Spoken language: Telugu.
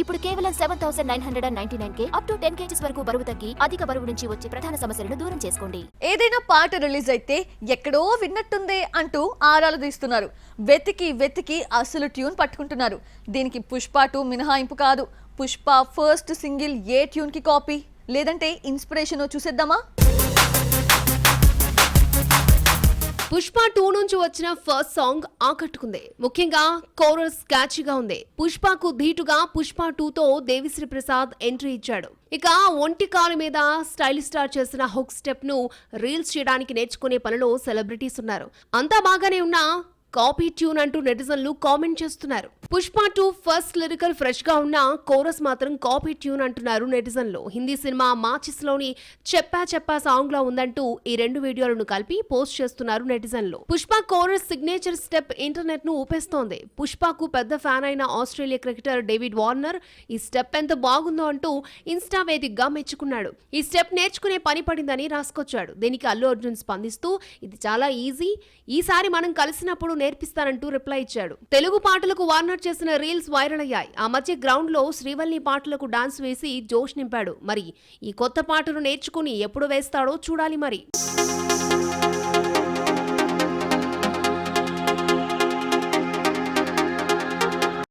ఇప్పుడు కేవలం 7,999 అప్ టు 10 kgs వరకు బరువు తగ్గి అధిక బరువు నుంచి వచ్చే ప్రధాన సమస్యలను దూరం చేసుకోండి. ఏదైనా పాట రిలీజ్ అయితే ఎక్కడో విన్నట్టుందే అంటూ ఆరాలు తీస్తున్నారు. వెతికి అసలు ట్యూన్ పట్టుకుంటున్నారు. దీనికి పుష్ప 2 మినహాయింపు కాదు. పుష్ప ఫస్ట్ సింగిల్ ఏ ట్యూన్ కి కాపీ లేదంటే ఇన్స్పిరేషన్ చూసేద్దామా? పుష్ప 2 నుంచి వచ్చిన ఫస్ట్ సాంగ్ ఆకట్టుకుంది. ముఖ్యంగా కోరస్ క్యాచీగా ఉంది. పుష్పకు ధీటుగా పుష్ప 2తో దేవిశ్రీ ప్రసాద్ ఎంట్రీ ఇచ్చాడు. ఇక ఒంటి కాలు మీద స్టైల్ స్టార్ చేసిన హుక్ స్టెప్ ను రీల్స్ చేయడానికి నేర్చుకునే పనిలో సెలబ్రిటీస్ ఉన్నారు. అంతా బాగానే ఉన్నా కాపీ ట్యూన్ అంటూ నెటిజన్లు కామెంట్ చేస్తున్నారు. పుష్ప 2 ఫస్ట్ లిరికల్ ఫ్రెష్ గా ఉన్న కోరస్ మాత్రం కాపీ ట్యూన్ అంటున్నారు నెటిజన్లు. హిందీ సినిమా మాచిస్ లోని చెప్పా సాంగ్ లా ఉందంటూ ఈ రెండు వీడియోలను కలిపి పోస్ట్ చేస్తున్నారు నెటిజన్లు. Pushpa chorus signature step internet ను ఊపేస్తోంది. పుష్పకు పెద్ద ఫ్యాన్ అయిన ఆస్ట్రేలియా క్రికెటర్ డేవిడ్ వార్నర్ ఈ స్టెప్ ఎంత బాగుందో అంటూ ఇన్స్టా వేదికగా మెచ్చుకున్నాడు. ఈ స్టెప్ నేర్చుకునే పని పడిందని రాసుకొచ్చాడు. దీనికి అల్లు అర్జున్ స్పందిస్తూ ఇది చాలా ఈజీ, ఈసారి మనం కలిసినప్పుడు నేర్పిస్తానంటూ రిప్లై ఇచ్చాడు. తెలుగు పాటలకు వార్నర్ చేసిన రీల్స్ వైరల్ అయ్యాయి. ఆ మధ్య గ్రౌండ్ లో శ్రీవల్లి పాటలకు డాన్స్ వేసి జోష్ నింపాడు. మరి ఈ కొత్త పాటను నేర్చుకుని ఎప్పుడు వేస్తాడో చూడాలి మరి.